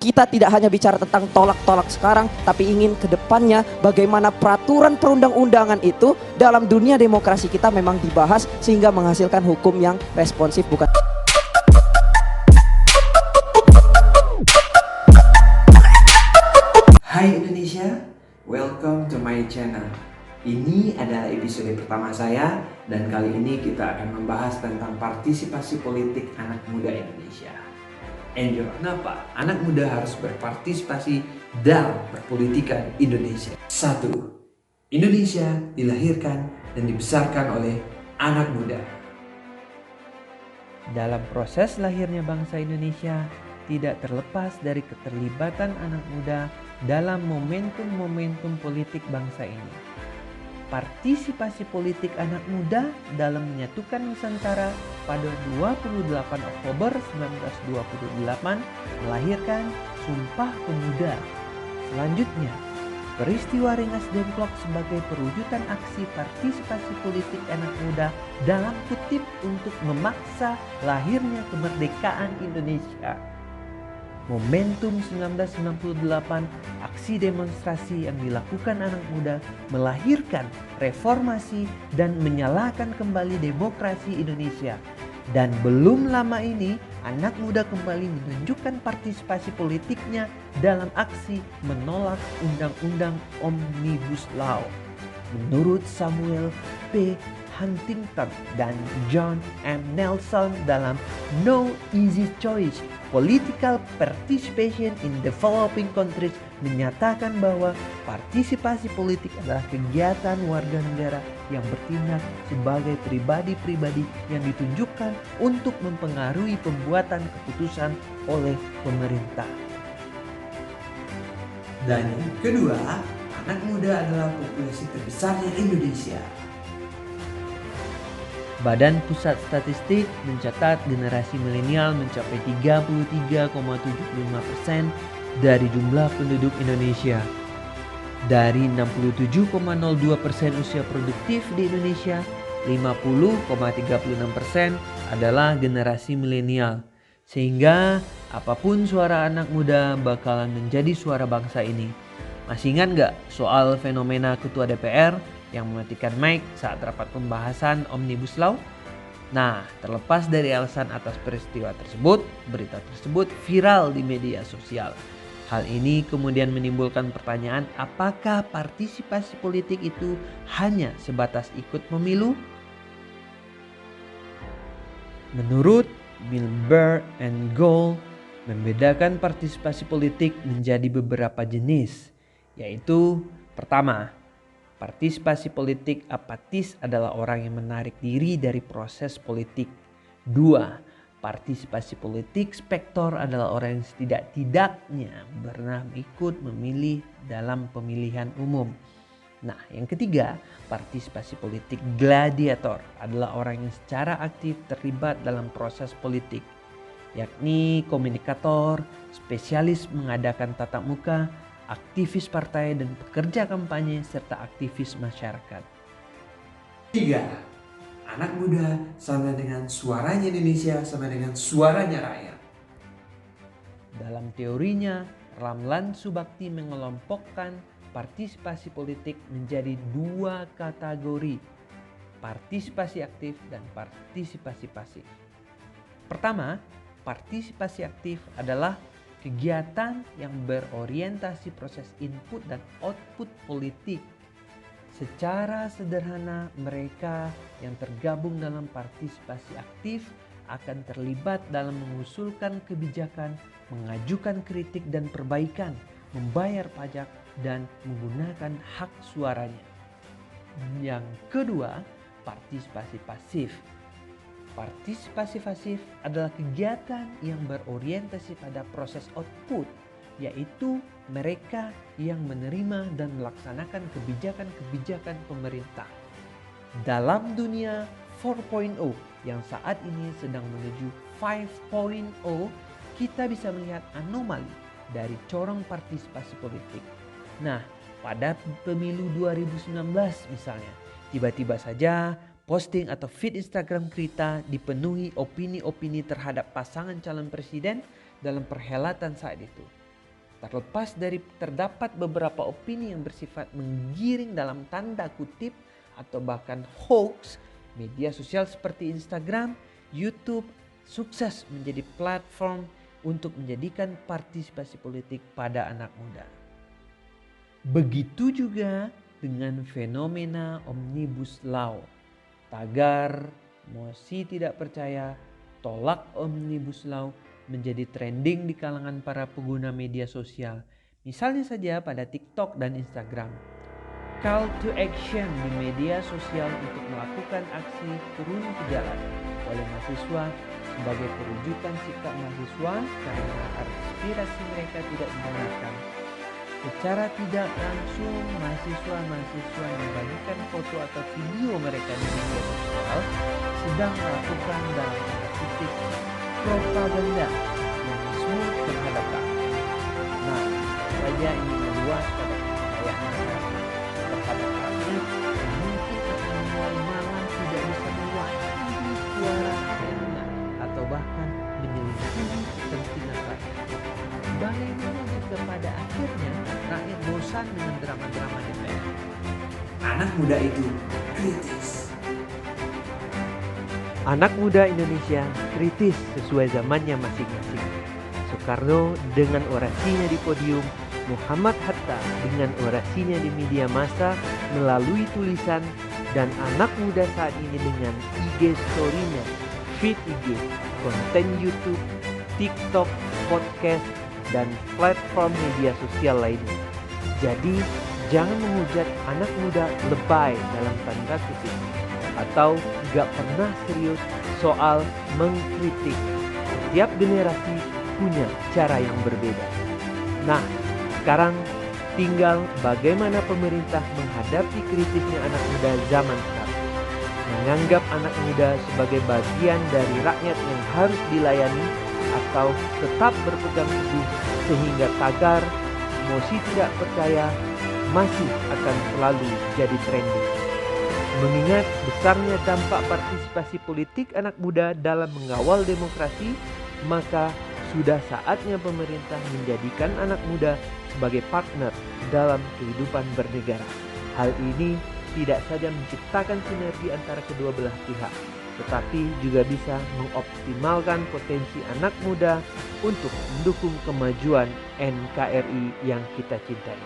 kita tidak hanya bicara tentang tolak-tolak sekarang, tapi ingin ke depannya bagaimana peraturan perundang-undangan itu dalam dunia demokrasi kita memang dibahas sehingga menghasilkan hukum yang responsif, bukan. Hai Indonesia, welcome to my channel. Ini adalah episode pertama saya dan kali ini kita akan membahas tentang partisipasi politik anak muda Indonesia. Enjoy. Kenapa anak muda harus berpartisipasi dalam perpolitikan Indonesia? 1. Indonesia dilahirkan dan dibesarkan oleh anak muda. Dalam proses lahirnya bangsa Indonesia, tidak terlepas dari keterlibatan anak muda dalam momentum-momentum politik bangsa ini. Partisipasi politik anak muda dalam menyatukan Nusantara pada 28 Oktober 1928 melahirkan Sumpah Pemuda. Selanjutnya, peristiwa Rengas Dengklok sebagai perwujudan aksi partisipasi politik anak muda dalam kutip untuk memaksa lahirnya kemerdekaan Indonesia. Momentum 1998, aksi demonstrasi yang dilakukan anak muda melahirkan reformasi dan menyalakan kembali demokrasi Indonesia. Dan belum lama ini, anak muda kembali menunjukkan partisipasi politiknya dalam aksi menolak Undang-Undang Omnibus Law. Menurut Samuel P. Huntington dan John M. Nelson dalam No Easy Choice, Political Participation in Developing Countries menyatakan bahwa partisipasi politik adalah kegiatan warga negara yang bertindak sebagai pribadi-pribadi yang ditunjukkan untuk mempengaruhi pembuatan keputusan oleh pemerintah. Dan yang kedua, anak muda adalah populasi terbesarnya Indonesia. Badan Pusat Statistik mencatat generasi milenial mencapai 33,75% dari jumlah penduduk Indonesia. Dari 67,02% usia produktif di Indonesia, 50,36% adalah generasi milenial. Sehingga apapun suara anak muda bakalan menjadi suara bangsa ini. Masih ingat gak soal fenomena ketua DPR yang mematikan mic saat rapat pembahasan Omnibus Law? Nah, terlepas dari alasan atas peristiwa tersebut, berita tersebut viral di media sosial. Hal ini kemudian menimbulkan pertanyaan, apakah partisipasi politik itu hanya sebatas ikut pemilu? Menurut Milber and Gold, membedakan partisipasi politik menjadi beberapa jenis, yaitu pertama, partisipasi politik apatis adalah orang yang menarik diri dari proses politik. 2. Partisipasi politik spektor adalah orang yang setidak-tidaknya pernah ikut memilih dalam pemilihan umum. Nah, yang ketiga, partisipasi politik gladiator adalah orang yang secara aktif terlibat dalam proses politik, yakni komunikator, spesialis mengadakan tatap muka, aktivis partai dan pekerja kampanye, serta aktivis masyarakat. 3. Anak muda sama dengan suaranya Indonesia, sama dengan suaranya rakyat. Dalam teorinya, Ramlan Subakti mengelompokkan partisipasi politik menjadi dua kategori, partisipasi aktif dan partisipasi pasif. Pertama, partisipasi aktif adalah kegiatan yang berorientasi proses input dan output politik. Secara sederhana, mereka yang tergabung dalam partisipasi aktif akan terlibat dalam mengusulkan kebijakan, mengajukan kritik dan perbaikan, membayar pajak, dan menggunakan hak suaranya. Yang kedua, partisipasi pasif. Partisipasi pasif adalah kegiatan yang berorientasi pada proses output, yaitu mereka yang menerima dan melaksanakan kebijakan-kebijakan pemerintah. Dalam dunia 4.0 yang saat ini sedang menuju 5.0, kita bisa melihat anomali dari corong partisipasi politik. Nah, pada pemilu 2019 misalnya, tiba-tiba saja posting atau feed Instagram kita dipenuhi opini-opini terhadap pasangan calon presiden dalam perhelatan saat itu. Terlepas dari terdapat beberapa opini yang bersifat menggiring dalam tanda kutip atau bahkan hoax, media sosial seperti Instagram, YouTube sukses menjadi platform untuk menjadikan partisipasi politik pada anak muda. Begitu juga dengan fenomena Omnibus Law. Tagar, mosi tidak percaya, tolak Omnibus Law menjadi trending di kalangan para pengguna media sosial. Misalnya saja pada TikTok dan Instagram. Call to action di media sosial untuk melakukan aksi turun ke jalan oleh mahasiswa sebagai perwujudan sikap mahasiswa karena aspirasi mereka tidak didengarkan. Secara tidak langsung mahasiswa membagikan foto atau video mereka di media sosial sedang melakukan dalam tanda kutip propaganda yang terhadap rakyat. Nah, saja ini meluas pada kepercayaan masyarakat terhadap rakyat yang mungkin akan membuat malah tidak bisa mewakili suara rakyatnya atau bahkan menyelidiki kepentingan rakyat. Bagaimana jika pada akhirnya rakyat bosan dengan drama-drama DPR? Anak muda itu kritis. Anak muda Indonesia kritis sesuai zamannya masing-masing. Soekarno dengan orasinya di podium, Muhammad Hatta dengan orasinya di media massa melalui tulisan, dan anak muda saat ini dengan IG story-nya, feed IG, konten YouTube, TikTok, podcast, dan platform media sosial lainnya. Jadi jangan menghujat anak muda lebay dalam tanda kutip atau gak pernah serius soal mengkritik. Setiap generasi punya cara yang berbeda. Nah, sekarang tinggal bagaimana pemerintah menghadapi kritisnya anak muda zaman sekarang. Menganggap anak muda sebagai bagian dari rakyat yang harus dilayani atau tetap berpegang teguh sehingga tagar mosi tidak percaya masih akan selalu jadi trending. Mengingat besarnya dampak partisipasi politik anak muda dalam mengawal demokrasi, maka sudah saatnya pemerintah menjadikan anak muda sebagai partner dalam kehidupan bernegara. Hal ini tidak saja menciptakan sinergi antara kedua belah pihak, tetapi juga bisa mengoptimalkan potensi anak muda untuk mendukung kemajuan NKRI yang kita cintai.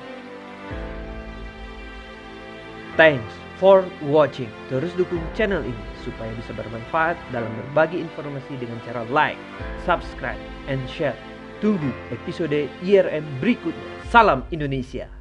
Thanks for watching. Terus dukung channel ini supaya bisa bermanfaat dalam berbagi informasi dengan cara like, subscribe, and share. Tunggu episode IRM berikutnya. Salam Indonesia.